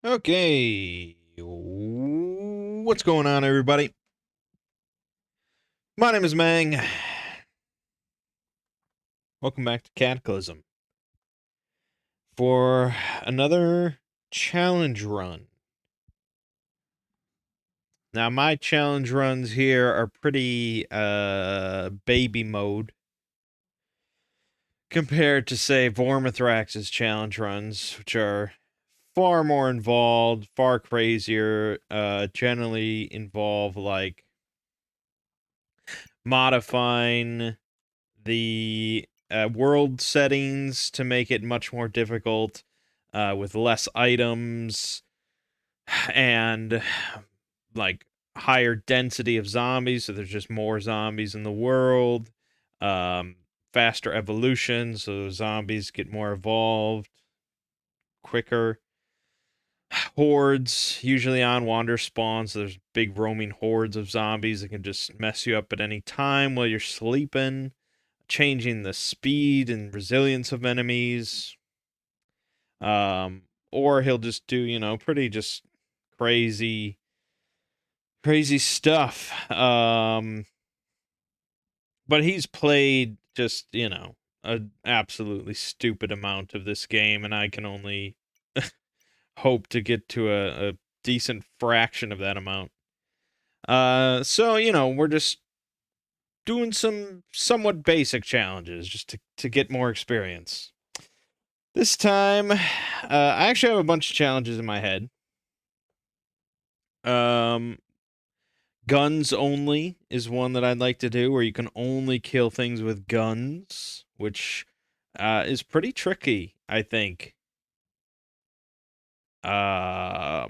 Okay, what's going on, everybody? My name is Mangg. Welcome back to Cataclysm for another challenge run. Now, my challenge runs here are pretty baby mode compared to, say, Vormithrax's challenge runs, which are far more involved, far crazier. Generally involve like modifying the world settings to make it much more difficult, with less items and like higher density of zombies, so there's just more zombies in the world. um, Faster evolution, so zombies get more evolved quicker. Hordes, usually on wander spawns, so there's big roaming hordes of zombies that can just mess you up at any time while you're sleeping, changing the speed and resilience of enemies. Or he'll just do, pretty just crazy, crazy stuff. But he's played just, an absolutely stupid amount of this game, and I can only hope to get to a decent fraction of that amount. So, we're just doing some somewhat basic challenges just to get more experience. This time, I actually have a bunch of challenges in my head. Um, Guns only is one that I'd like to do, where you can only kill things with guns, which is pretty tricky, I think. Because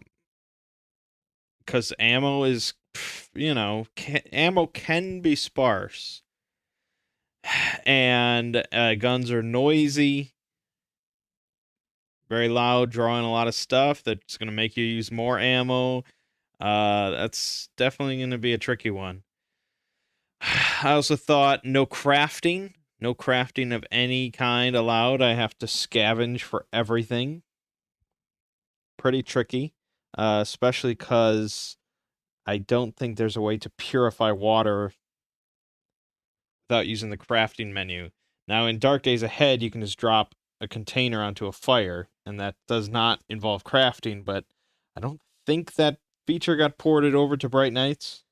ammo is, ammo can be sparse, and guns are noisy, very loud, drawing a lot of stuff that's going to make you use more ammo. That's definitely going to be a tricky one. I also thought no crafting. No crafting of any kind allowed. I have to scavenge for everything. Pretty tricky, especially because I don't think there's a way to purify water without using the crafting menu. Now, in Dark Days Ahead, you can just drop a container onto a fire, and that does not involve crafting, but I don't think that feature got ported over to Bright Nights.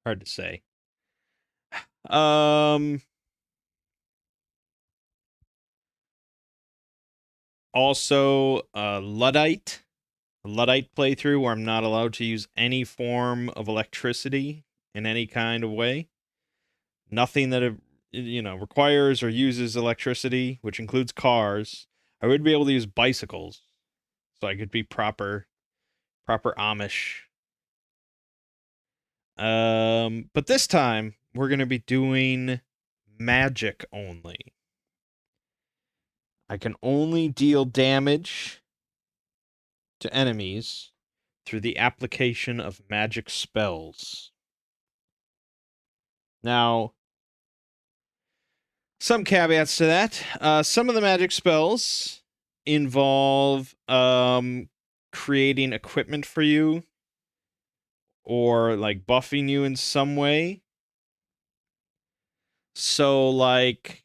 Hard to say. Um, Also, Luddite playthrough where I'm not allowed to use any form of electricity in any kind of way. Nothing that requires or uses electricity, which includes cars. I would be able to use bicycles, so I could be proper Amish. But this time we're gonna be doing magic only. I can only deal damage to enemies through the application of magic spells. Now, some caveats to that. Some of the magic spells involve creating equipment for you or like buffing you in some way. So like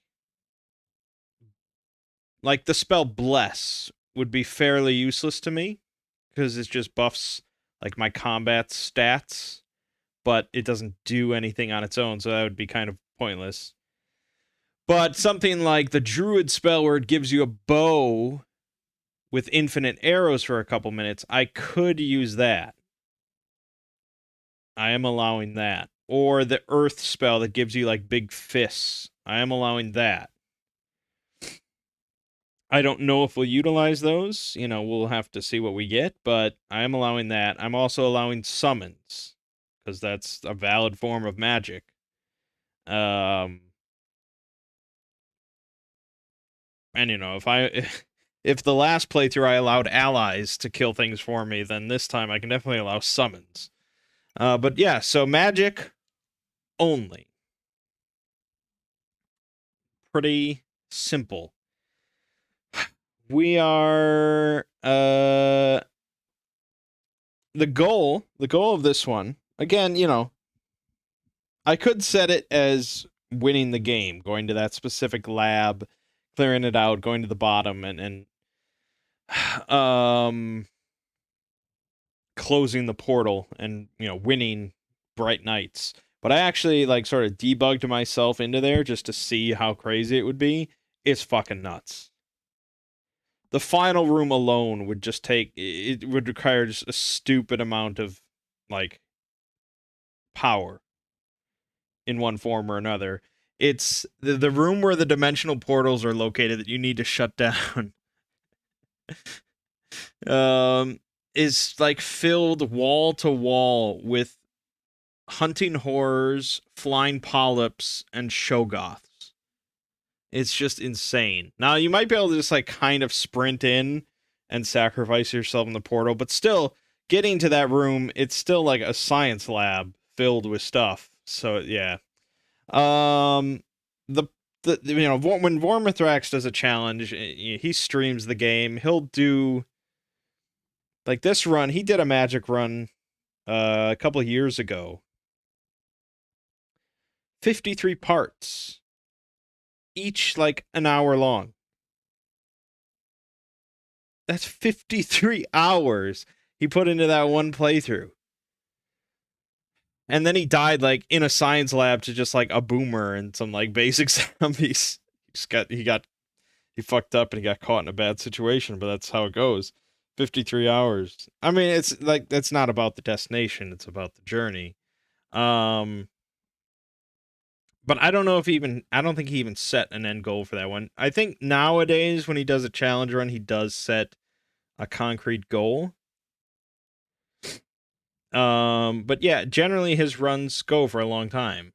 the spell bless would be fairly useless to me because it just buffs like my combat stats, but it doesn't do anything on its own, so that would be kind of pointless. But something like the druid spell where it gives you a bow with infinite arrows for a couple minutes, I could use that. I am allowing that. Or the earth spell that gives you like big fists. I am allowing that. I don't know if we'll utilize those. We'll have to see what we get, but I am allowing that. I'm also allowing summons because that's a valid form of magic. Um and if I if the last playthrough I allowed allies to kill things for me, then this time I can definitely allow summons. But yeah, so magic only. Pretty simple. We are the goal of this one. Again, I could set it as winning the game, going to that specific lab, clearing it out, going to the bottom, and um closing the portal and winning Bright Nights. But I actually like sort of debugged myself into there just to see how crazy it would be. It's fucking nuts. The final room alone would just take it would require just a stupid amount of like power in one form or another. It's the room where the dimensional portals are located that you need to shut down. um is like filled wall to wall with hunting horrors, flying polyps, and shoggoths. It's just insane. Now you might be able to just like kind of sprint in and sacrifice yourself in the portal, but still getting to that room, it's still like a science lab filled with stuff. So yeah. Um the when Vormithrax does a challenge, he streams the game. He'll do like this run. He did a magic run a couple of years ago. 53 parts, each like an hour long. That's 53 hours he put into that one playthrough. And then he died like in a science lab to just like a boomer and some like basic zombies. He fucked up and he got caught in a bad situation, but that's how it goes. 53 hours. I mean, it's like that's not about the destination, it's about the journey. Um but I don't know if I don't think he even set an end goal for that one. I think nowadays when he does a challenge run, he does set a concrete goal. But yeah, generally his runs go for a long time.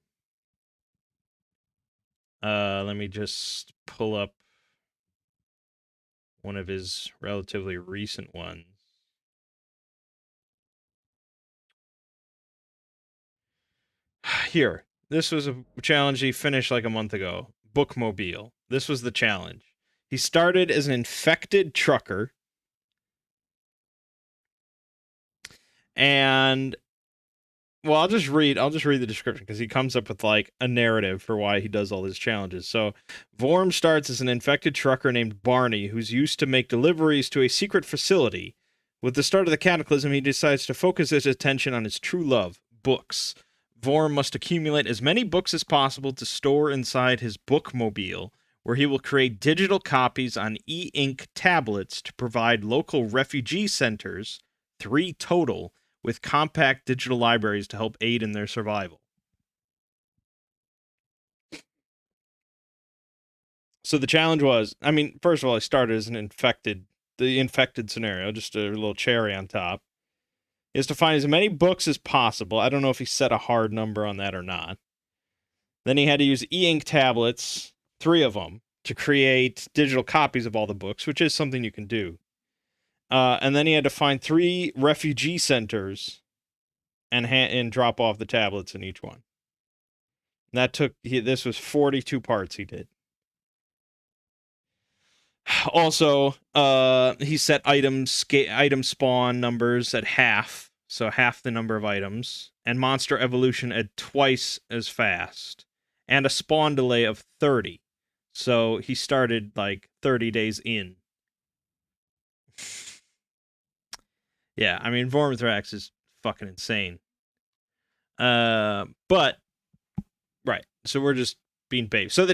Let me just pull up one of his relatively recent ones. Here, this was a challenge he finished like a month ago. Bookmobile. This was the challenge. He started as an infected trucker, and well, I'll just read the description because he comes up with like a narrative for why he does all his challenges. So, Vorm starts as an infected trucker named Barney who's used to make deliveries to a secret facility. With the start of the Cataclysm, he decides to focus his attention on his true love, books. Vorm must accumulate as many books as possible to store inside his bookmobile, where he will create digital copies on e-ink tablets to provide local refugee centers, 3 total, with compact digital libraries to help aid in their survival. So the challenge was, I mean, first of all, I started as the infected scenario, just a little cherry on top, is to find as many books as possible. I don't know if he set a hard number on that or not. Then he had to use e-ink tablets, 3 of them, to create digital copies of all the books, which is something you can do. And then he had to find 3 refugee centers and drop off the tablets in each one. This was 42 parts he did. Also, he set item spawn numbers at half, so half the number of items, and monster evolution at twice as fast, and a spawn delay of 30. So he started like 30 days in. Yeah, I mean, Vormithrax is fucking insane. But right, so we're just being babe. So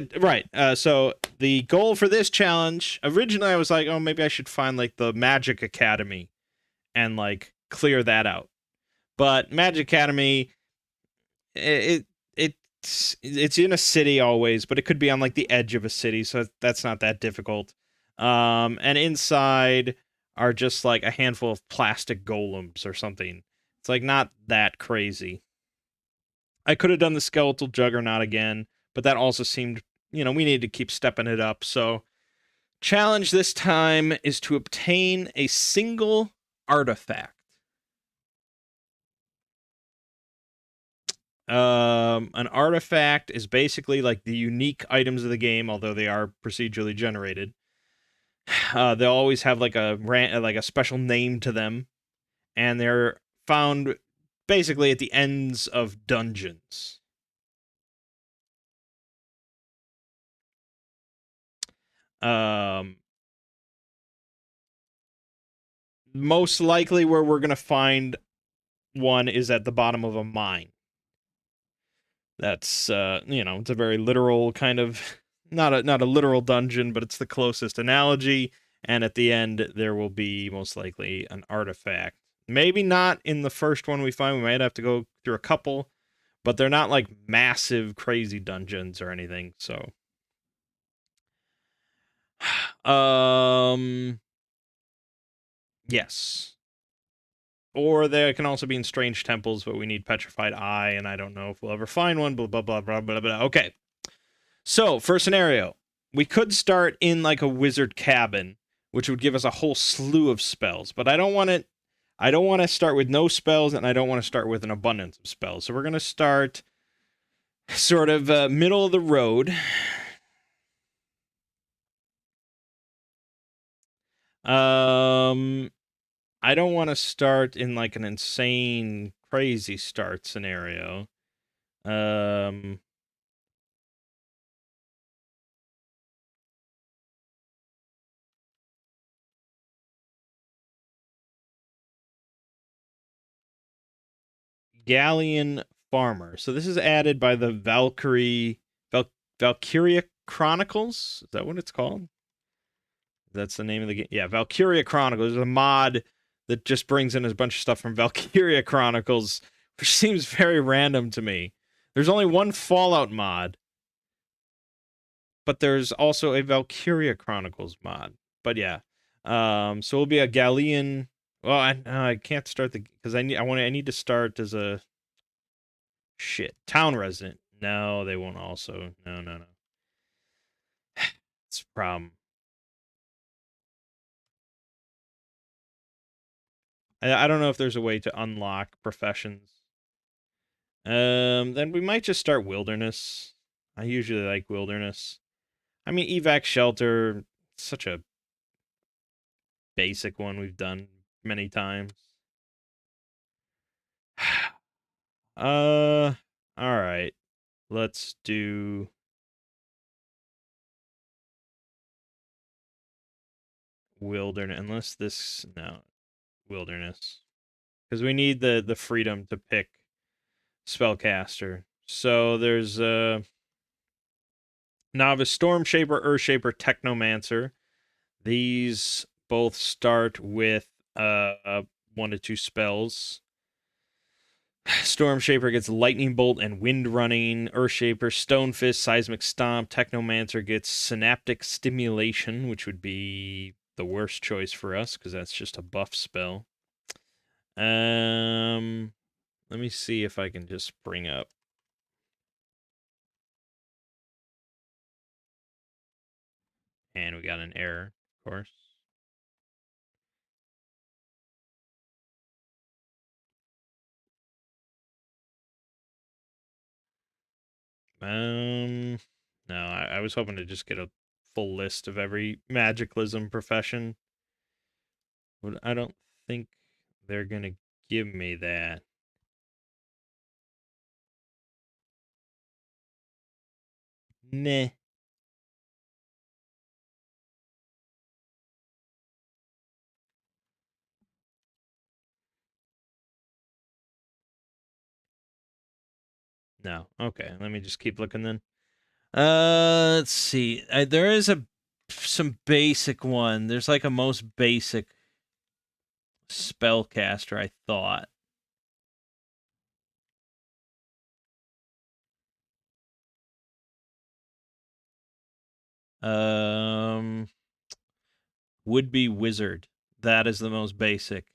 so the goal for this challenge originally, I was like, oh, maybe I should find like the Magic Academy and like clear that out. But Magic Academy, it's in a city always, but it could be on like the edge of a city, so that's not that difficult. And inside are just like a handful of plastic golems or something. It's like not that crazy. I could have done the skeletal juggernaut again, but that also seemed, we need to keep stepping it up. So, challenge this time is to obtain a single artifact. An artifact is basically like the unique items of the game, although they are procedurally generated. They'll always have like a special name to them, and they're found basically at the ends of dungeons. Um, Most likely where we're gonna find one is at the bottom of a mine. That's it's a very literal kind of not a literal dungeon, but it's the closest analogy. And at the end, there will be most likely an artifact. Maybe not in the first one we find. We might have to go through a couple, but they're not like massive, crazy dungeons or anything. So, yes. Or they can also be in strange temples, but we need petrified eye, and I don't know if we'll ever find one. Blah blah blah blah blah blah. Okay. So, first scenario, we could start in like a wizard cabin, which would give us a whole slew of spells, but I don't want it. I don't want to start with no spells, and I don't want to start with an abundance of spells. So we're gonna start sort of middle of the road. I don't want to start in like an insane, crazy start scenario. Um, Galleon Farmer. So this is added by the Valkyria Chronicles. Is that what it's called? That's the name of the game. Yeah, Valkyria Chronicles is a mod that just brings in a bunch of stuff from Valkyria Chronicles, which seems very random to me. There's only one Fallout mod, but there's also a Valkyria Chronicles mod. But yeah, so it'll be a Galleon. Well, I can't start because I need to start as a shit town resident. No, they won't also. No, no, no. It's a problem. I don't know if there's a way to unlock professions. Then we might just start wilderness. I usually like wilderness. I mean, evac shelter, such a basic one we've done many times. All right. Let's do wilderness. Unless this no wilderness, because we need the freedom to pick spellcaster. So there's novice storm shaper, earth shaper, technomancer. These both start with 1 to 2 spells. Storm Shaper gets Lightning Bolt and Wind Running. Earth Shaper, Stone Fist, Seismic Stomp. Technomancer gets Synaptic Stimulation, which would be the worst choice for us because that's just a buff spell. Let me see if I can just bring up. And we got an error, of course. No, I was hoping to just get a full list of every Magicalism profession. But I don't think they're gonna give me that. Meh. No. Okay, let me just keep looking then. Let's see. There is some basic one. There's like a most basic spellcaster, I thought. Um, would be wizard. That is the most basic.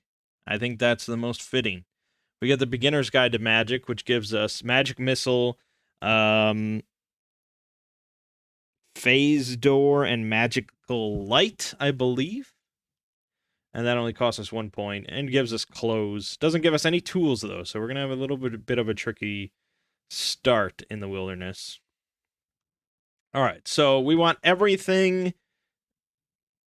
I think that's the most fitting. We get the beginner's guide to magic, which gives us magic missile, phase door, and magical light, I believe. And that only costs us 1 point and gives us clothes. Doesn't give us any tools though, so we're gonna have a little bit of a tricky start in the wilderness. All right, so we want everything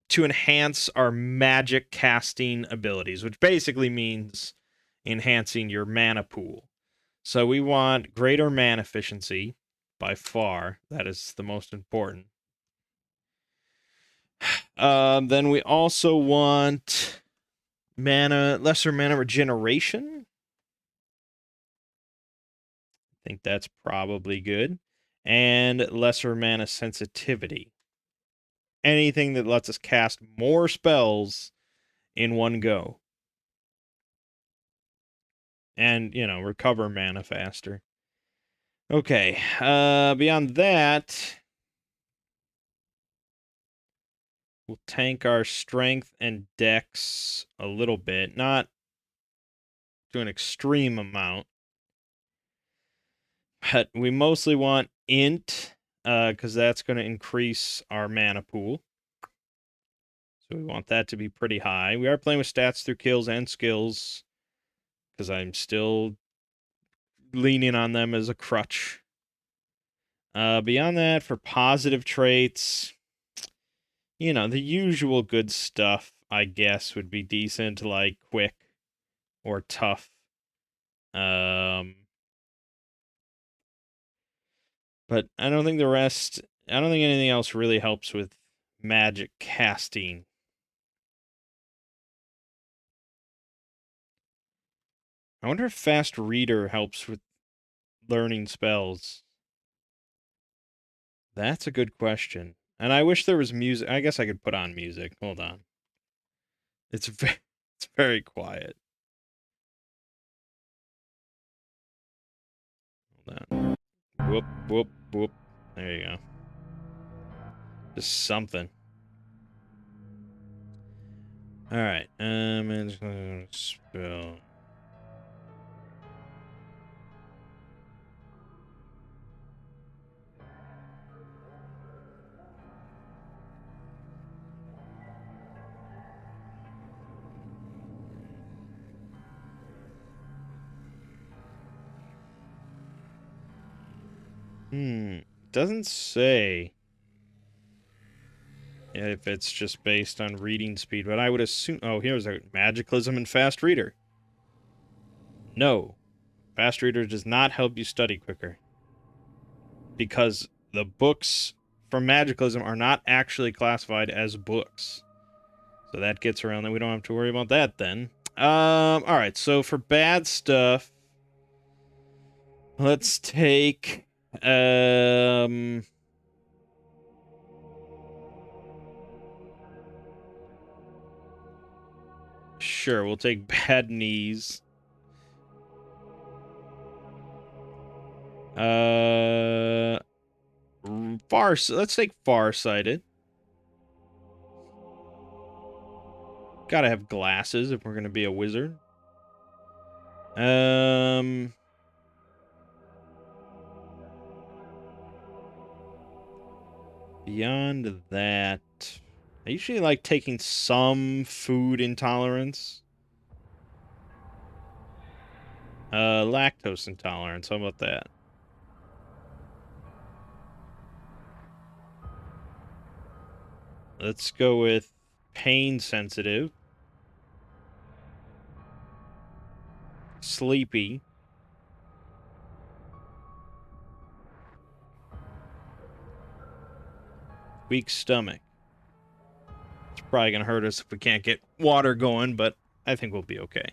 to enhance our magic casting abilities, which basically means enhancing your mana pool. So we want greater mana efficiency by far. That is the most important. Then we also want lesser mana regeneration. I think that's probably good. And lesser mana sensitivity. Anything that lets us cast more spells in one go. And, recover mana faster. Okay, beyond that, we'll tank our strength and dex a little bit. Not to an extreme amount. But we mostly want int, because that's going to increase our mana pool. So we want that to be pretty high. We are playing with stats through kills and skills, because I'm still leaning on them as a crutch. Beyond that, for positive traits, the usual good stuff, I guess, would be decent, like quick or tough. But I don't think anything else really helps with magic casting. I wonder if fast reader helps with learning spells. That's a good question. And I wish there was music. I guess I could put on music. Hold on. It's very quiet. Hold on. Whoop, whoop, whoop. There you go. Just something. All right. Spell. Doesn't say if it's just based on reading speed, but I would assume. Oh, here's a Magicalism and Fast Reader. No, Fast Reader does not help you study quicker, because the books from Magicalism are not actually classified as books. So that gets around that. We don't have to worry about that then. All right. So for bad stuff, let's take sure, we'll take bad knees. Let's take farsighted. Gotta have glasses if we're gonna be a wizard. Beyond that, I usually like taking some food intolerance. Lactose intolerance. How about that? Let's go with pain sensitive. Sleepy. Weak stomach. It's probably gonna hurt us if we can't get water going, but I think we'll be okay.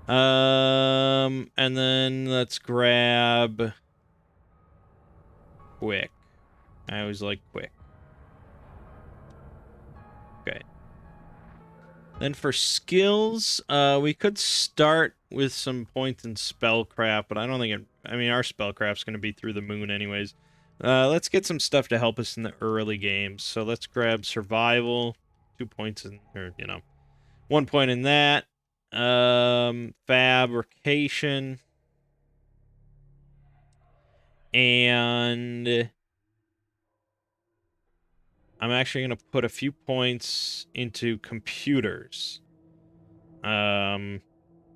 And then let's grab quick. I always like quick. Okay. Then for skills, we could start with some points in spellcraft, but I don't think it. I mean, our spellcraft's going to be through the moon, anyways. Let's get some stuff to help us in the early games. So let's grab survival, 2 points in, or 1 point in that. Fabrication, and I'm actually going to put a few points into computers.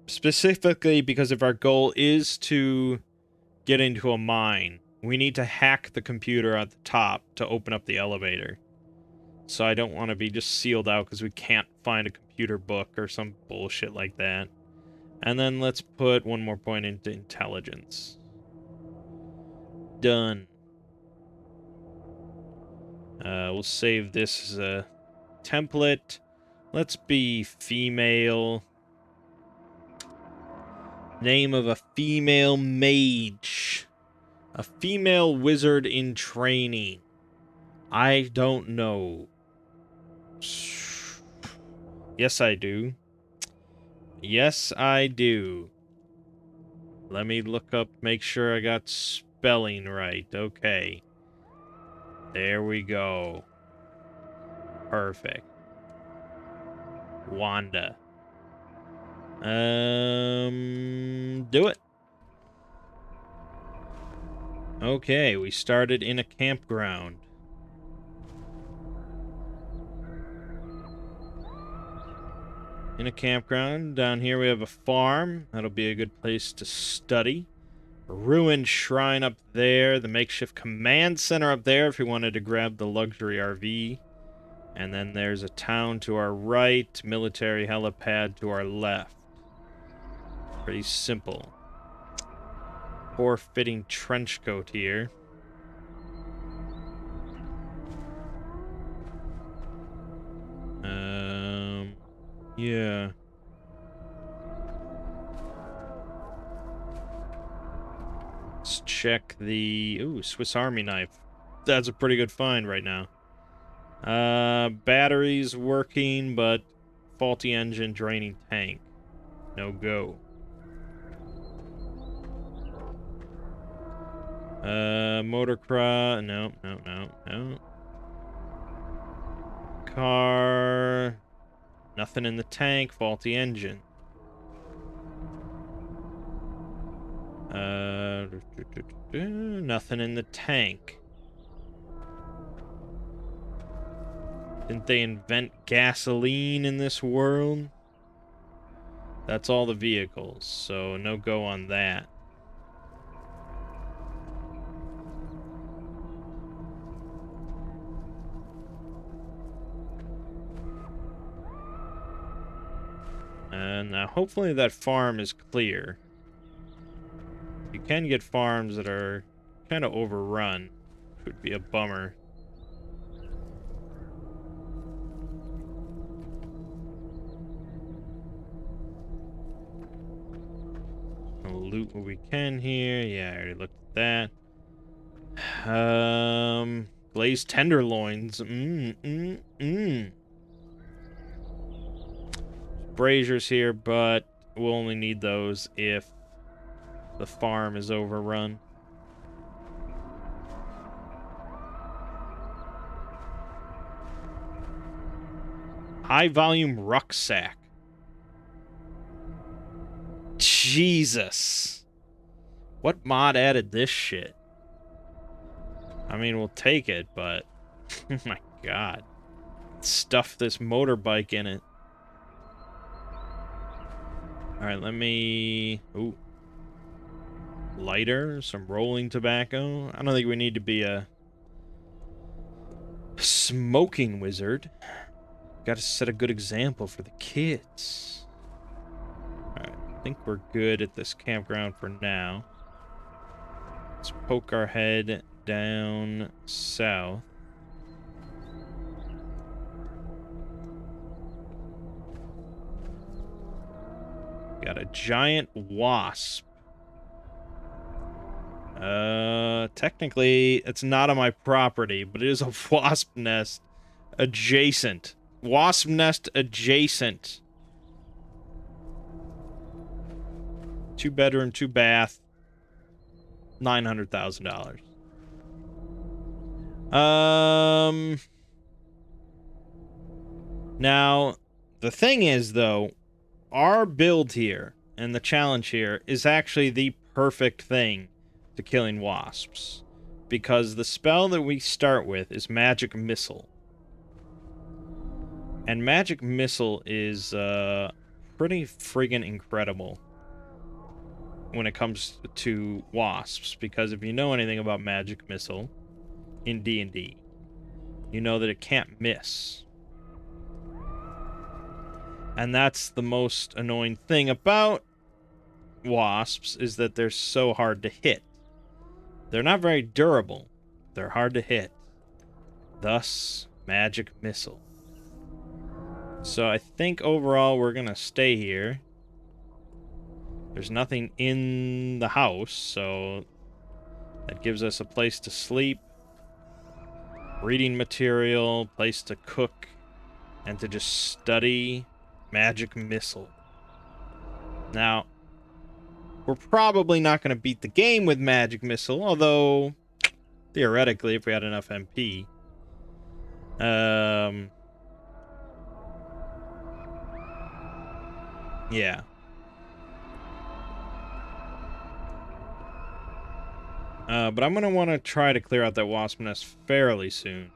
Specifically because if our goal is to get into a mine, we need to hack the computer at the top to open up the elevator. So I don't want to be just sealed out because we can't find a computer book or some bullshit like that. And then let's put one more point into intelligence. Done. We'll save this as a template. Let's be female. Name of a female mage. A female wizard in training. I don't know. Yes, I do. Yes, I do. Let me look up, make sure I got spelling right. Okay. There we go. Perfect. Wanda. Do it. Okay, we started in a campground. In a campground. Down here we have a farm. That'll be a good place to study. A ruined shrine up there. The makeshift command center up there if you wanted to grab the luxury RV. And then there's a town to our right. Military helipad to our left. Pretty simple. Poor fitting trench coat here. Yeah. Let's check the... Ooh, Swiss Army knife. That's a pretty good find right now. Batteries working, but faulty engine, draining tank. No go. Motocross. No. Car. Nothing in the tank, faulty engine. Nothing in the tank. Didn't they invent gasoline in this world? That's all the vehicles, so no go on that. And now hopefully that farm is clear. You can get farms that are kind of overrun. Would be a bummer. We'll loot what we can here. Yeah, I already looked at that. Glazed tenderloins. Braziers here, but we'll only need those if the farm is overrun. High volume rucksack. Jesus. What mod added this shit? I mean, we'll take it, but... oh my god. Stuff this motorbike in it. Alright, let me... Ooh. Lighter, some rolling tobacco. I don't think we need to be a... smoking wizard. Gotta set a good example for the kids. Alright, I think we're good at this campground for now. Let's poke our head down south. Got a giant wasp. Technically, it's not on my property, but it is a wasp nest adjacent. Wasp nest adjacent. 2-bedroom, 2-bath. $900,000. Now, the thing is, though, our build here and the challenge here is actually the perfect thing to killing wasps. Because the spell that we start with is Magic Missile. And Magic Missile is pretty friggin' incredible when it comes to wasps. Because if you know anything about Magic Missile in D&D, you know that it can't miss. And that's the most annoying thing about wasps, is that they're so hard to hit. They're not very durable. They're hard to hit. Thus, magic missile. So I think overall we're gonna stay here. There's nothing in the house, so that gives us a place to sleep, reading material, place to cook, and to just study magic missile. Now, we're probably not going to beat the game with magic missile, although theoretically, if we had enough MP. Yeah. But I'm going to want to try to clear out that wasp nest fairly soon.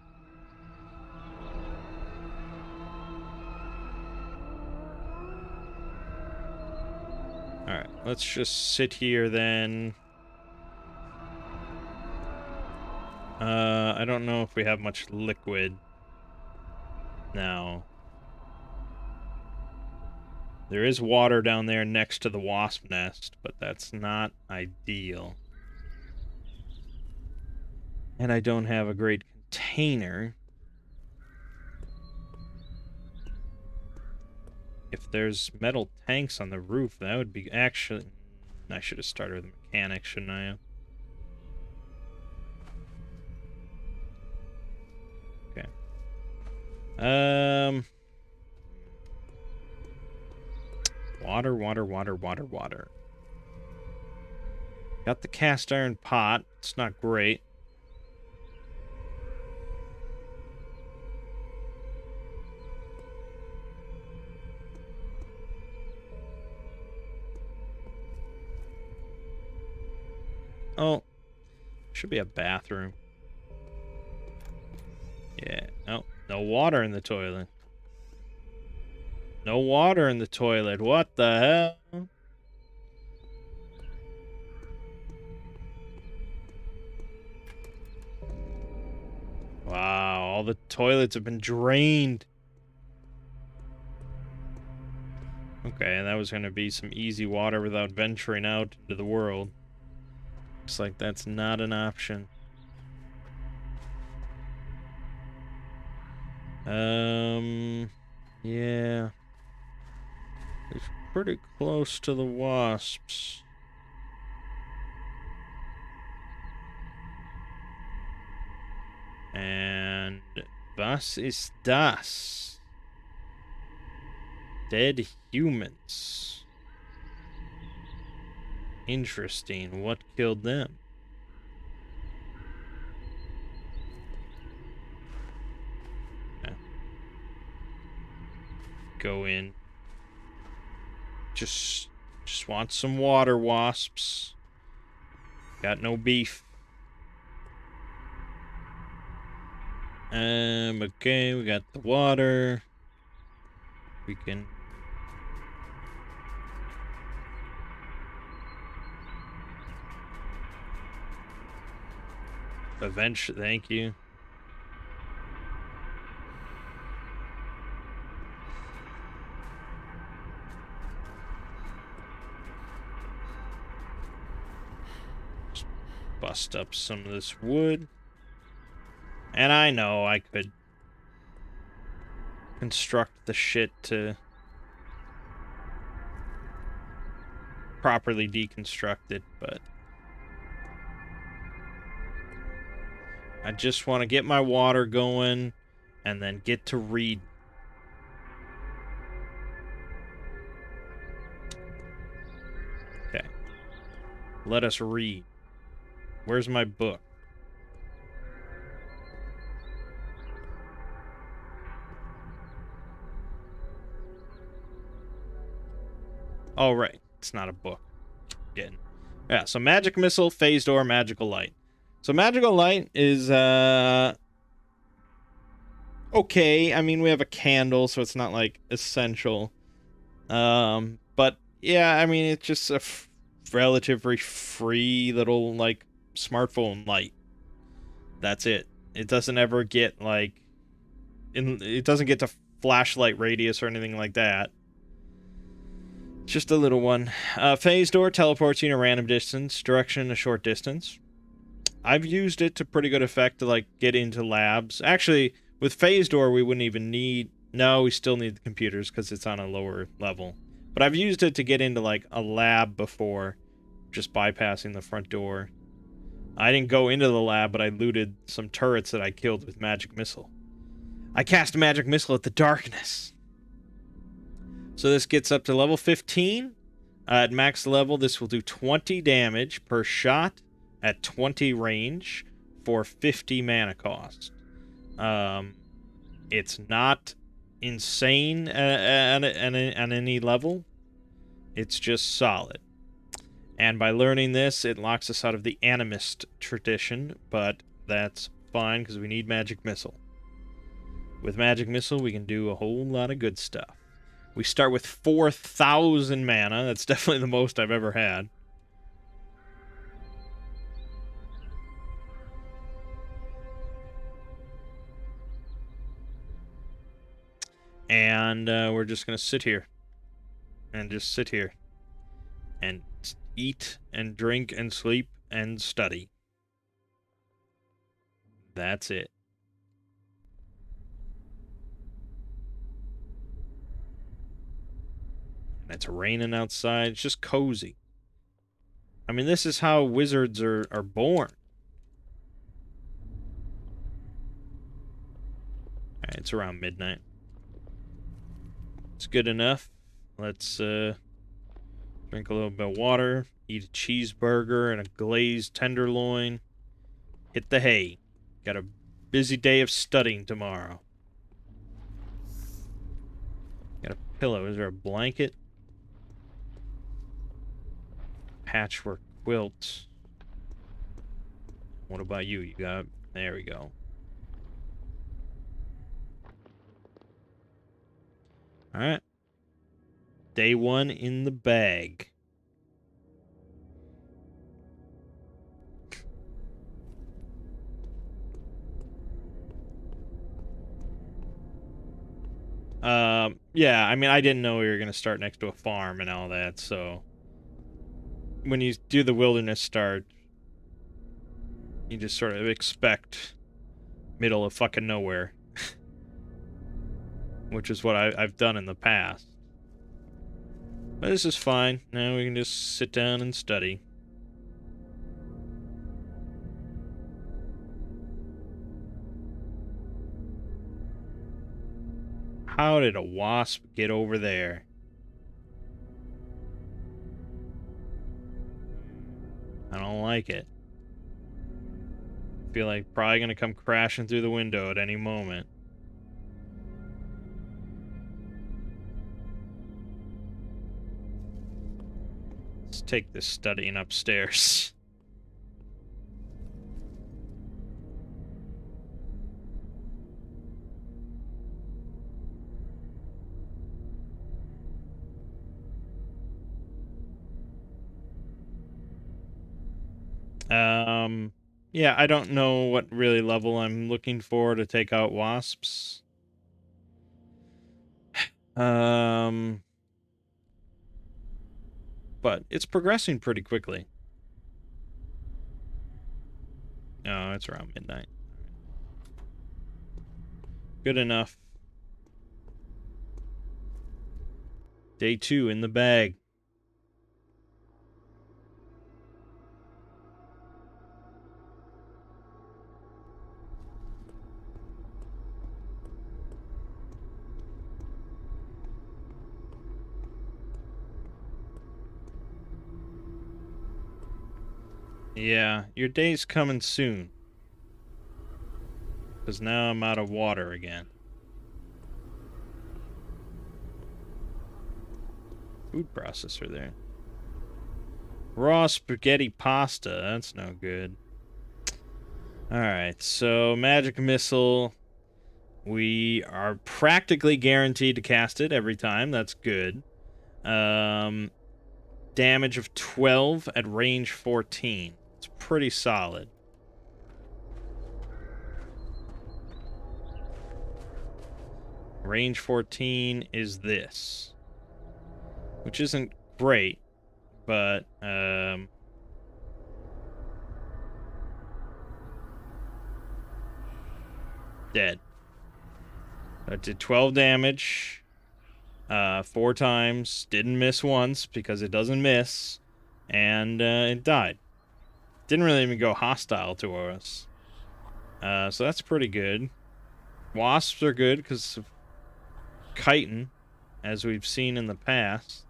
Alright, let's just sit here then. I don't know if we have much liquid now. There is water down there next to the wasp nest, but that's not ideal. And I don't have a great container. If there's metal tanks on the roof, that would be actually... I should have started with the mechanics, shouldn't I have? Okay. Water, water, water, water, water. Got the cast iron pot. It's not great. Oh, should be a bathroom. Yeah, no, no water in the toilet. No water in the toilet. What the hell? Wow, all the toilets have been drained. Okay, and that was going to be some easy water without venturing out into the world. Looks like that's not an option. Yeah. It's pretty close to the wasps. And was ist das? Dead humans. Interesting. What killed them? Okay. Go in. Just want some water, wasps. Got no beef. Okay, we got the water. We can... Eventually, thank you. Just bust up some of this wood. And I know I could construct the shit to properly deconstruct it, but I just want to get my water going and then get to read. Okay. Let us read. Where's my book? Oh, right. It's not a book. Getting. Yeah, so magic missile, phase door, magical light. So magical light is, okay. I mean, we have a candle, so it's not, like, essential. But, yeah, I mean, it's just a relatively free little, like, smartphone light. That's it. It doesn't ever get, like, it doesn't get to flashlight radius or anything like that. Just a little one. Phase door teleports you in a random distance, direction a short distance. I've used it to pretty good effect to, like, get into labs. Actually, with phase door, we wouldn't even need... No, we still need the computers because it's on a lower level. But I've used it to get into, like, a lab before, just bypassing the front door. I didn't go into the lab, but I looted some turrets that I killed with magic missile. I cast a magic missile at the darkness. So this gets up to level 15. At max level, this will do 20 damage per shot at 20 range for 50 mana cost. It's not insane at any level. It's just solid. And by learning this, it locks us out of the animist tradition, but that's fine because we need magic missile. With magic missile, we can do a whole lot of good stuff. We start with 4,000 mana. That's definitely the most I've ever had. And we're just going to sit here. And just sit here. And eat and drink and sleep and study. That's it. And it's raining outside. It's just cozy. I mean, this is how wizards are born. Alright, it's around midnight. It's good enough. Let's drink a little bit of water, eat a cheeseburger and a glazed tenderloin. Hit the hay. Got a busy day of studying tomorrow. Got a pillow. Is there a blanket? Patchwork quilt. What about you? You got... There we go. Alright. Day 1 in the bag. Yeah, I mean, I didn't know we were going to start next to a farm and all that, so... When you do the wilderness start, you just sort of expect middle of fucking nowhere. Which is what I've done in the past. But this is fine. Now we can just sit down and study. How did a wasp get over there? I don't like it. Feel like probably gonna come crashing through the window at any moment. Let's take this studying upstairs. Yeah, I don't know what really level I'm looking for to take out wasps. But it's progressing pretty quickly. Oh, it's around midnight. Good enough. Day 2 in the bag. Yeah, your day's coming soon. Because now I'm out of water again. Food processor there. Raw spaghetti pasta. That's no good. Alright, so magic missile. We are practically guaranteed to cast it every time. That's good. Damage of 12 at range 14. It's pretty solid. Range 14 is this, which isn't great, but dead. That did 12 damage, 4 times. Didn't miss once because it doesn't miss, and it died. Didn't really even go hostile to us. So that's pretty good. Wasps are good because of chitin, as we've seen in the past.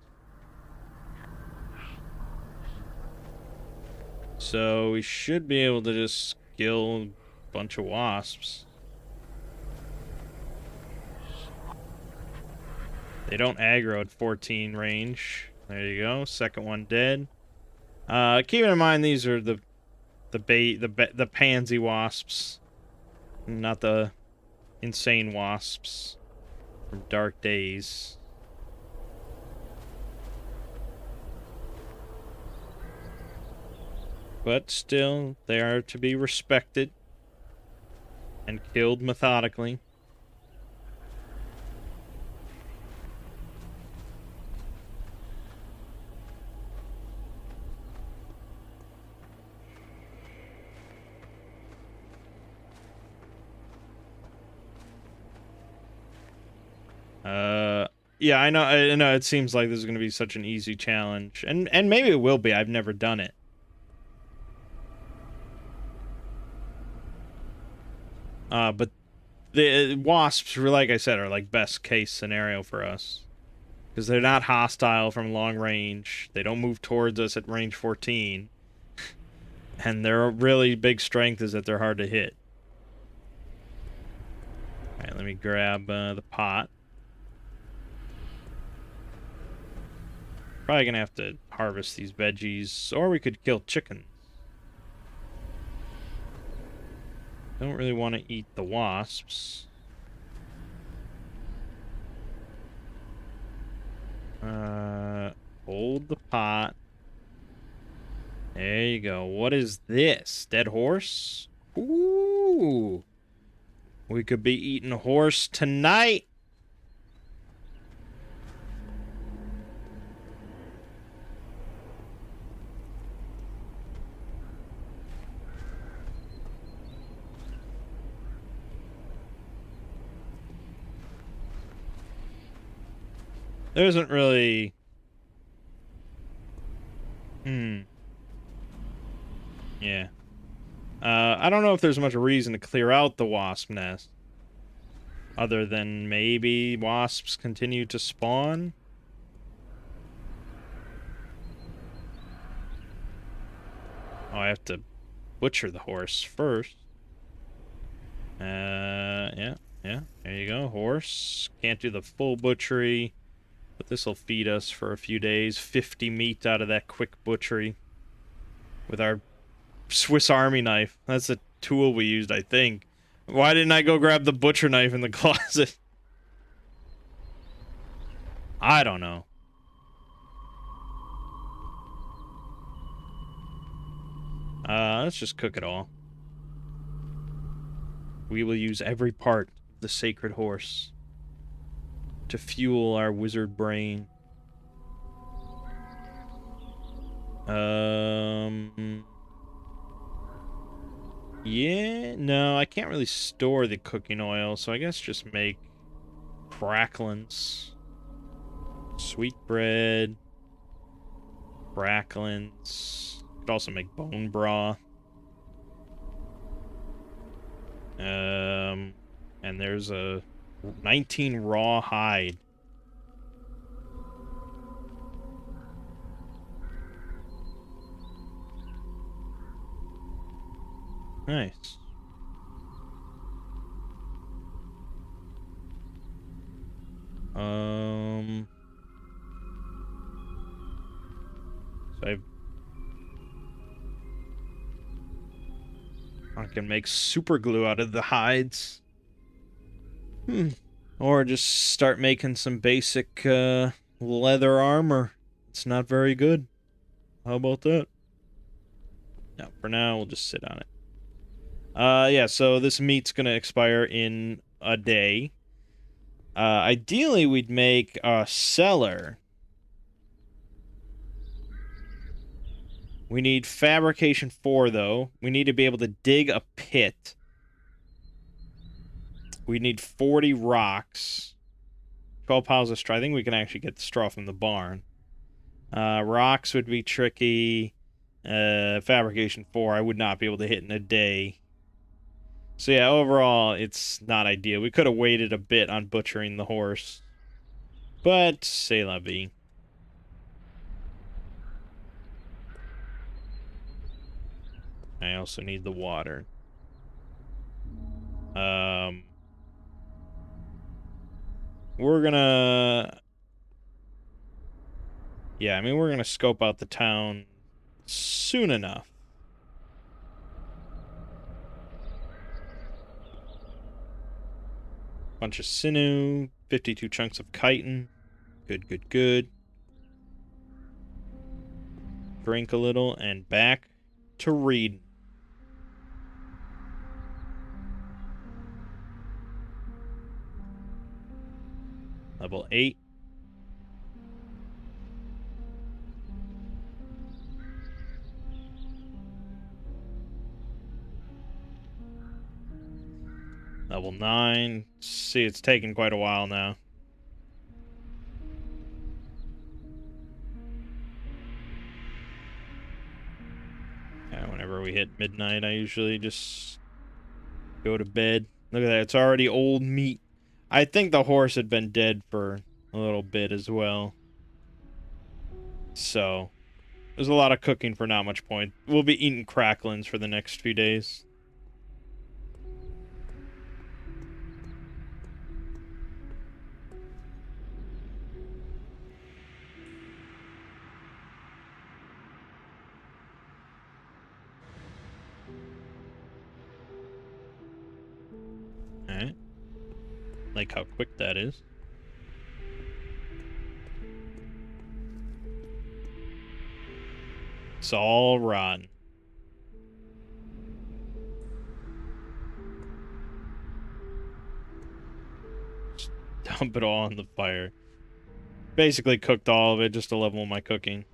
So we should be able to just kill a bunch of wasps. They don't aggro at 14 range. There you go. Second one dead. Keeping in mind these are the pansy wasps, not the insane wasps from Dark Days. But still, they are to be respected and killed methodically. Yeah, I know it seems like this is going to be such an easy challenge. And maybe it will be. I've never done it. But the wasps, like I said, are like best case scenario for us. Because they're not hostile from long range. They don't move towards us at range 14. And their really big strength is that they're hard to hit. Alright, let me grab the pot. Probably gonna have to harvest these veggies, or we could kill chickens. Don't really want to eat the wasps. Hold the pot. There you go. What is this? Dead horse? Ooh. We could be eating horse tonight. There isn't really... Yeah. I don't know if there's much reason to clear out the wasp nest. Other than maybe wasps continue to spawn. Oh, I have to butcher the horse first. Yeah. There you go, horse. Can't do the full butchery. But this will feed us for a few days. 50 meat out of that quick butchery. With our Swiss Army knife. That's a tool we used, I think. Why didn't I go grab the butcher knife in the closet? I don't know. Let's just cook it all. We will use every part of the sacred horse to fuel our wizard brain. Yeah, no, I can't really store the cooking oil, so I guess just make cracklins. Sweetbread. Cracklins. Could also make bone broth. And there's a 19 raw hide. Nice. So I can make super glue out of the hides. Or just start making some basic leather armor. It's not very good. How about that? No, for now we'll just sit on it. Yeah, so this meat's gonna expire in a day. Ideally, we'd make a cellar. We need fabrication 4, though. We need to be able to dig a pit. We need 40 rocks. 12 piles of straw. I think we can actually get the straw from the barn. Rocks would be tricky. Fabrication 4, I would not be able to hit in a day. So yeah, overall, it's not ideal. We could have waited a bit on butchering the horse. But, c'est la vie. I also need the water. We're gonna... Yeah, I mean, we're gonna scope out the town soon enough. Bunch of sinew, 52 chunks of chitin. Good, good, good. Drink a little, and back to reading. Level 8. Level 9. See, it's taking quite a while now. Yeah, whenever we hit midnight, I usually just go to bed. Look at that, it's already old meat. I think the horse had been dead for a little bit as well. So, there's a lot of cooking for not much point. We'll be eating cracklins for the next few days. Alright. Like how quick that is. It's all rotten. Just dump it all on the fire. Basically cooked all of it just to level my cooking.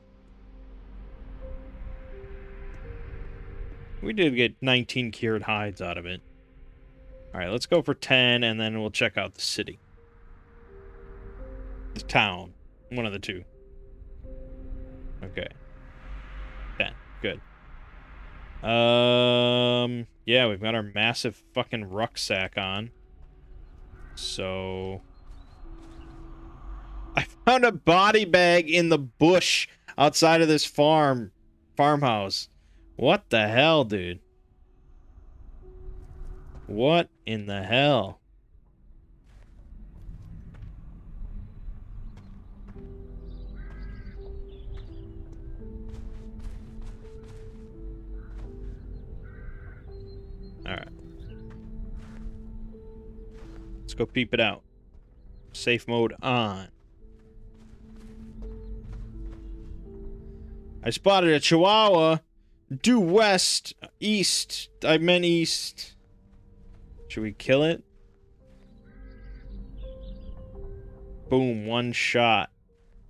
We did get 19 cured hides out of it. Alright, let's go for 10, and then we'll check out the city. The town. One of the two. Okay. 10. Good. Yeah, we've got our massive fucking rucksack on. So... I found a body bag in the bush outside of this farmhouse. What the hell, dude? What in the hell? Alright. Let's go peep it out. Safe mode on. I spotted a chihuahua due west, east. I meant east. Should we kill it? Boom, one shot.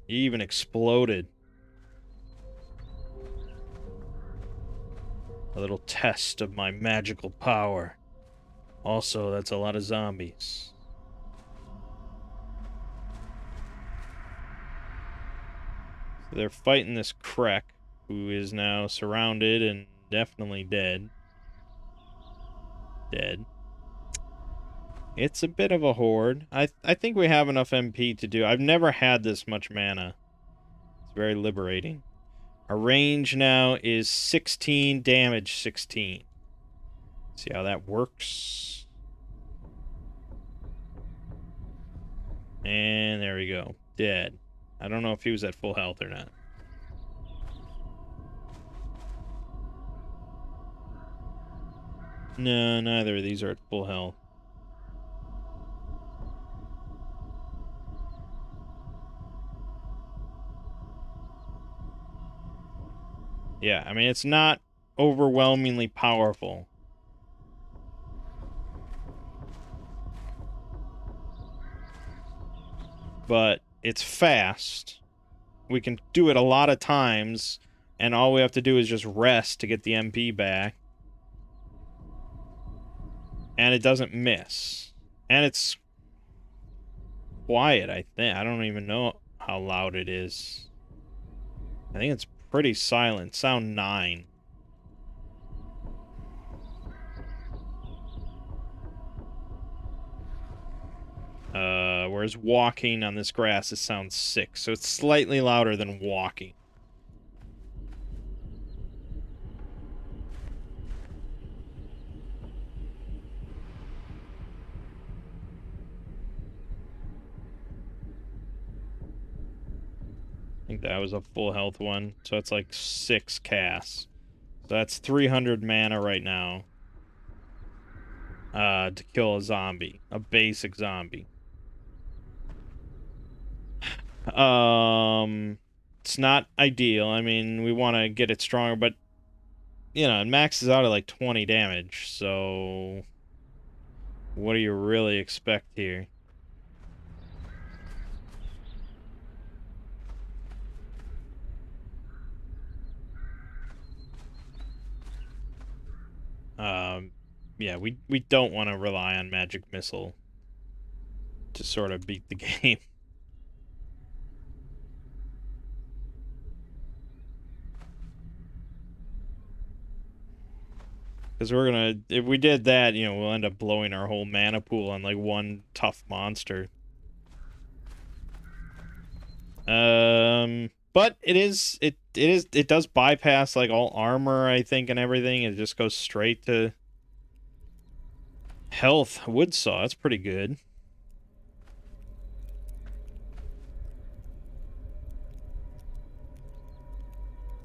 He even exploded. A little test of my magical power. Also, that's a lot of zombies. So they're fighting this Krek, who is now surrounded and definitely dead. Dead. It's a bit of a horde. I think we have enough MP to do. I've never had this much mana. It's very liberating. Our range now is 16, damage 16. See how that works. And there we go. Dead. I don't know if he was at full health or not. No, neither of these are at full health. Yeah, I mean, it's not overwhelmingly powerful. but it's fast. We can do it a lot of times, and all we have to do is just rest to get the MP back. And it doesn't miss. And it's quiet, I think. I don't even know how loud it is. I think it's pretty silent. Sound 9. Whereas walking on this grass, it sounds 6. So it's slightly louder than walking. I think that was a full health one. So it's like 6 casts. So that's 300 mana right now. To kill a zombie. A basic zombie. It's not ideal. I mean, we want to get it stronger, but you know, it maxes out at like 20 damage. So what do you really expect here? Yeah, we don't want to rely on magic missile to sort of beat the game. Because we're gonna, if we did that, you know, we'll end up blowing our whole mana pool on like one tough monster. But it does bypass like all armor, I think, and everything. It just goes straight to health. Wood saw, that's pretty good.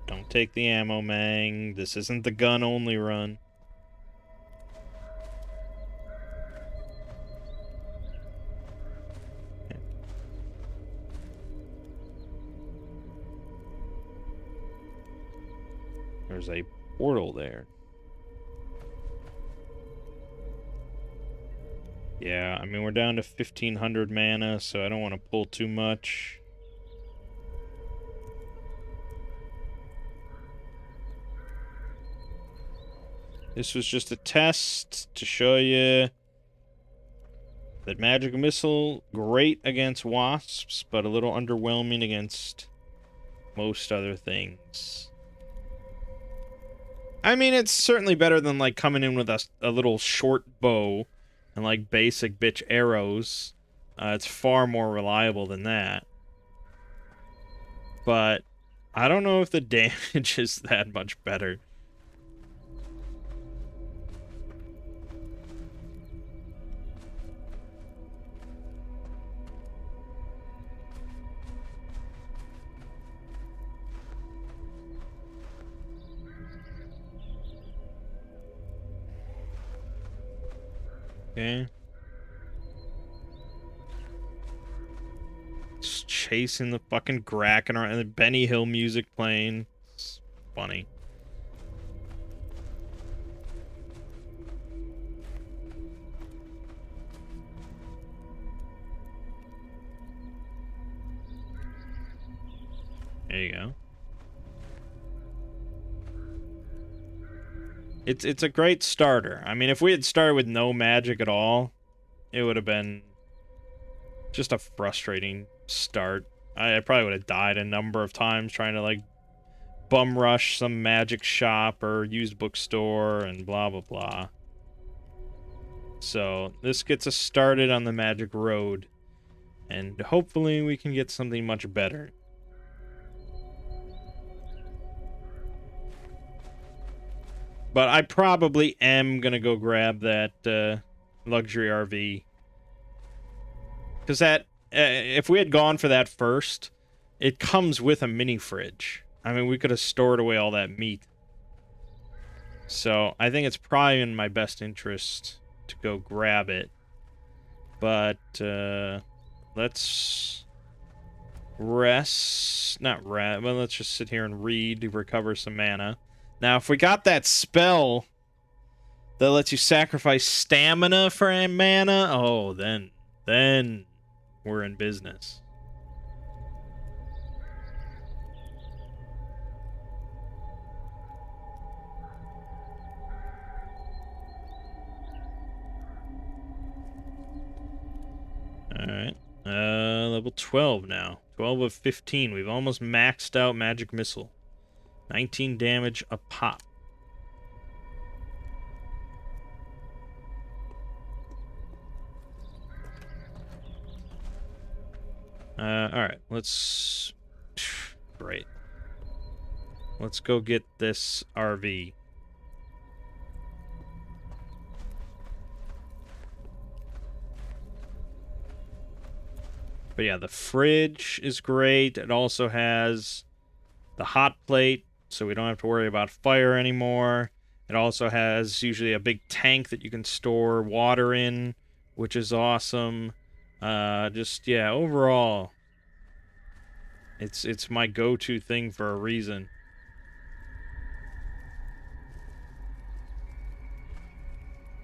Don't take the ammo, Mangg. This isn't the gun only run. There's a portal there. Yeah, I mean, we're down to 1,500 mana, so I don't want to pull too much. This was just a test to show you that Magic Missile, great against wasps, but a little underwhelming against most other things. I mean, it's certainly better than, like, coming in with a little short bow and, like, basic bitch arrows. It's far more reliable than that. But I don't know if the damage is that much better. Okay. Just chasing the fucking Kraken around and the Benny Hill music playing. It's funny. There you go. It's a great starter. I mean, if we had started with no magic at all, it would have been just a frustrating start. I probably would have died a number of times trying to, like, bum rush some magic shop or used bookstore and blah, blah, blah. So, this gets us started on the magic road. And hopefully we can get something much better. But I probably am gonna go grab that luxury RV. Because that, if we had gone for that first, it comes with a mini fridge. I mean, we could have stored away all that meat. So, I think it's probably in my best interest to go grab it. But, let's rest. Not rest, but let's just sit here and read to recover some mana. Now, if we got that spell that lets you sacrifice stamina for mana, oh, then we're in business. Level 12 now. 12 of 15. We've almost maxed out Magic Missile. 19 damage a pop. Alright, let's... Great. Let's go get this RV. But yeah, the fridge is great. It also has the hot plate, so we don't have to worry about fire anymore. It also has usually a big tank that you can store water in, which is awesome. Just, yeah, overall, it's my go-to thing for a reason.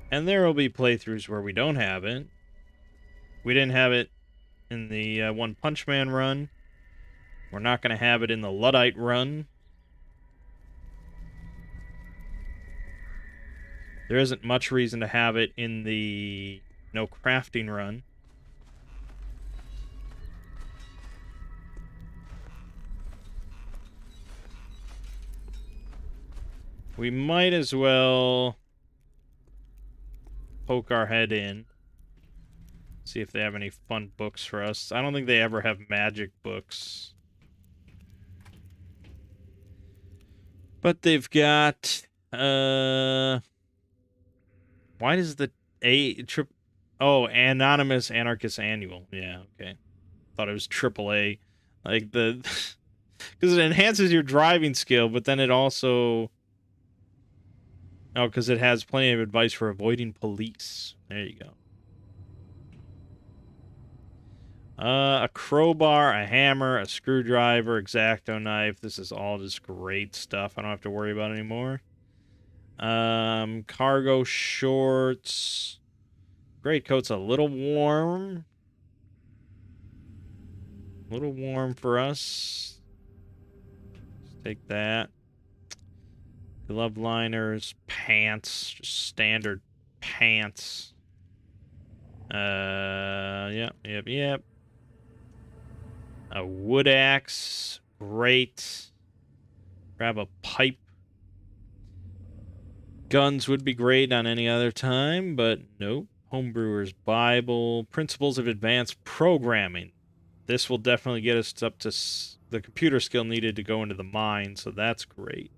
And there will be playthroughs where we don't have it. We didn't have it in the One Punch Man run. We're not going to have it in the Luddite run. There isn't much reason to have it in the No Crafting run. We might as well poke our head in. See if they have any fun books for us. I don't think they ever have magic books. But they've got... Why does the Oh, Anonymous Anarchist Annual. Yeah, okay. Thought it was AAA. Like, the... Because it enhances your driving skill, but then it also... Oh, because it has plenty of advice for avoiding police. There you go. A crowbar, a hammer, a screwdriver, X-Acto knife. This is all just great stuff. I don't have to worry about anymore. Cargo shorts. Greatcoat's a little warm. A little warm for us. Let's take that. Glove liners, pants, just standard pants. Yep. A wood axe, great. Grab a pipe. Guns would be great on any other time, but nope. Homebrewer's Bible, Principles of Advanced Programming. This will definitely get us up to the computer skill needed to go into the mine, so that's great.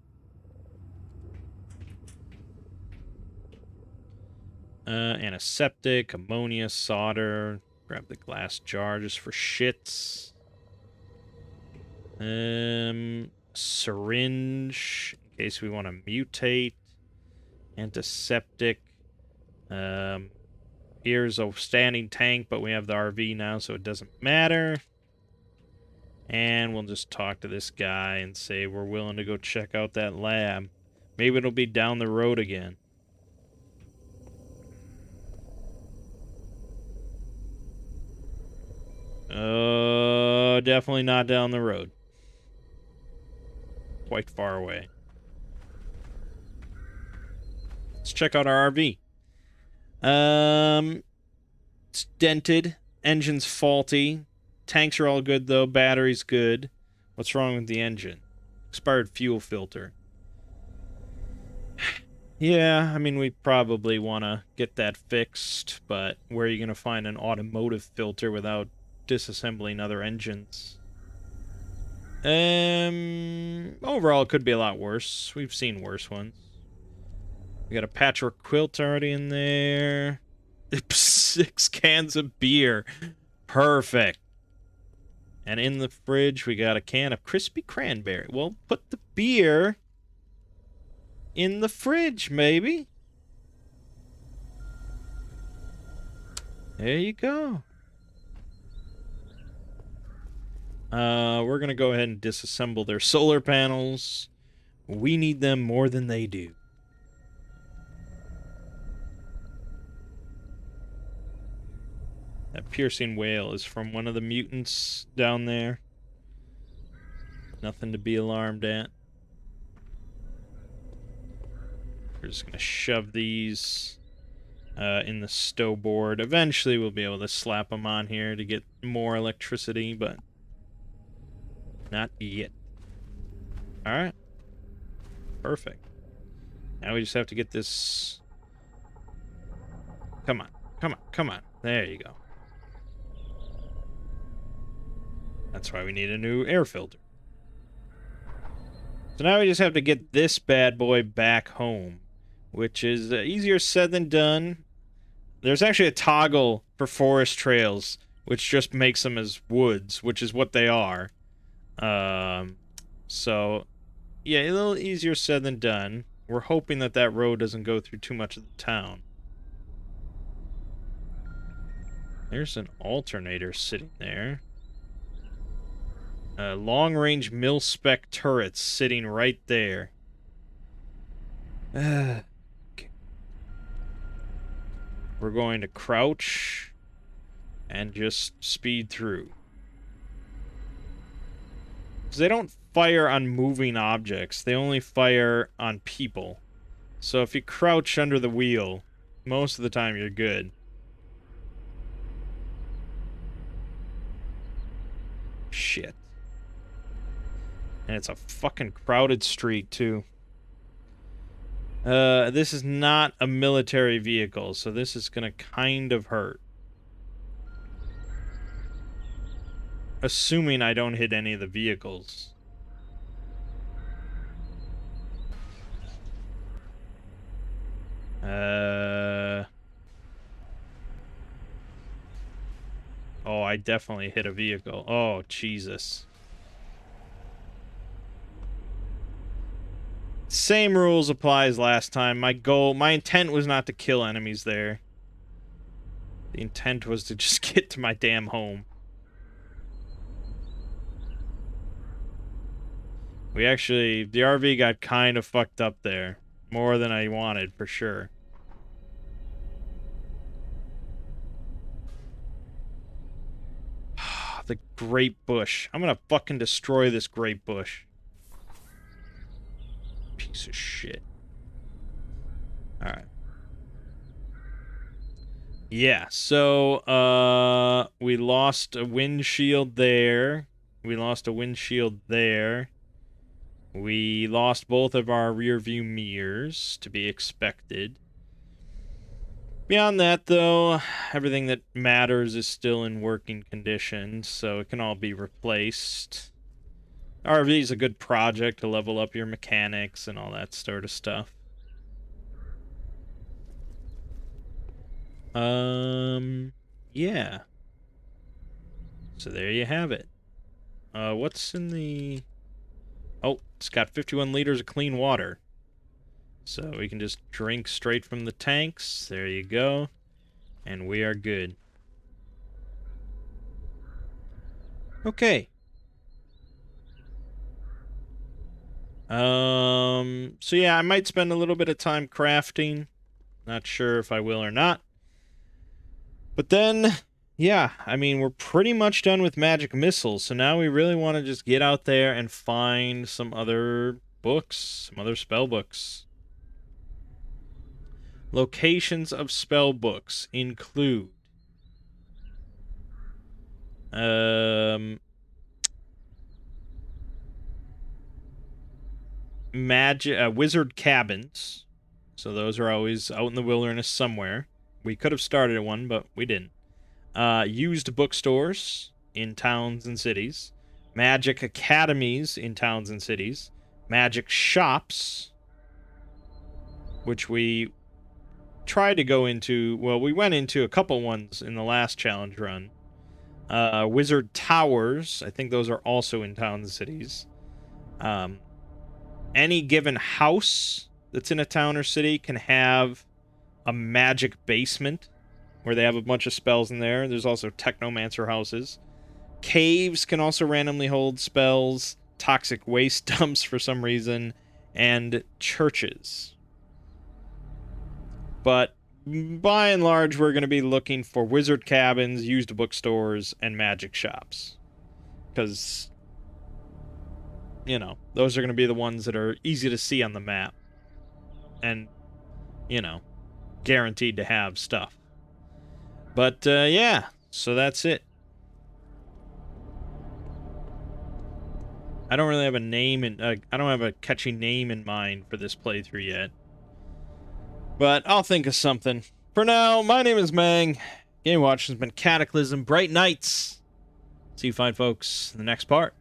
Antiseptic, ammonia, solder. Grab the glass jar just for shits. Syringe, in case we want to mutate. Antiseptic. Here's a standing tank, but we have the RV now, so it doesn't matter. And we'll just talk to this guy and say we're willing to go check out that lab. Maybe it'll be down the road again. Definitely not down the road. Quite far away. Let's check out our RV. It's dented. Engine's faulty. Tanks are all good, though. Battery's good. What's wrong with the engine? Expired fuel filter. Yeah, I mean, we probably want to get that fixed, but where are you going to find an automotive filter without disassembling other engines? Overall, it could be a lot worse. We've seen worse ones. We got a patchwork quilt already in there. 6 cans of beer. Perfect. And in the fridge, we got a can of crispy cranberry. Well, put the beer in the fridge, maybe. There you go. We're going to go ahead and disassemble their solar panels. We need them more than they do. That piercing wail is from one of the mutants down there. Nothing to be alarmed at. We're just going to shove these in the stow board. Eventually, we'll be able to slap them on here to get more electricity, but not yet. All right. Perfect. Now we just have to get this... Come on. Come on. Come on. There you go. That's why we need a new air filter. So now we just have to get this bad boy back home, which is easier said than done. There's actually a toggle for forest trails, which just makes them as woods, which is what they are. So, yeah, a little easier said than done. We're hoping that that road doesn't go through too much of the town. There's an alternator sitting there. Long-range mil-spec turrets sitting right there. Okay. We're going to crouch and just speed through. Because they don't fire on moving objects. They only fire on people. So if you crouch under the wheel, most of the time you're good. Shit. And it's a fucking crowded street, too. This is not a military vehicle, so this is gonna kind of hurt. Assuming I don't hit any of the vehicles. Oh, I definitely hit a vehicle. Oh, Jesus. Same rules apply as last time. My intent was not to kill enemies there. The intent was to just get to my damn home. The RV got kind of fucked up there. More than I wanted, for sure. The grape bush. I'm gonna fucking destroy this grape bush. Piece of shit. Alright. Yeah, so, we lost a windshield there. We lost a windshield there. We lost both of our rear view mirrors, to be expected. Beyond that, though, everything that matters is still in working condition, so it can all be replaced. RV is a good project to level up your mechanics and all that sort of stuff. Yeah. So there you have it. What's in the... Oh, it's got 51 liters of clean water. So we can just drink straight from the tanks. There you go. And we are good. Okay. So yeah, I might spend a little bit of time crafting. Not sure if I will or not. But then, yeah, I mean, we're pretty much done with magic missiles, so now we really want to just get out there and find some other books, some other spell books. Locations of spell books include wizard cabins. So those are always out in the wilderness somewhere. We could have started one, but we didn't. Used bookstores in towns and cities. Magic academies in towns and cities. Magic shops, which we tried to go into. Well, we went into a couple ones in the last challenge run. Wizard towers. I think those are also in towns and cities. Any given house that's in a town or city can have a magic basement where they have a bunch of spells in there. There's also technomancer houses. Caves can also randomly hold spells. Toxic waste dumps for some reason. And churches. But by and large, we're going to be looking for wizard cabins, used bookstores, and magic shops. Because, you know, those are going to be the ones that are easy to see on the map. And, you know, guaranteed to have stuff. But yeah, so that's it. I don't really have a name and I don't have a catchy name in mind for this playthrough yet. But I'll think of something. For now, my name is Mangg. Game watching has been Cataclysm. Bright nights. See you fine folks in the next part.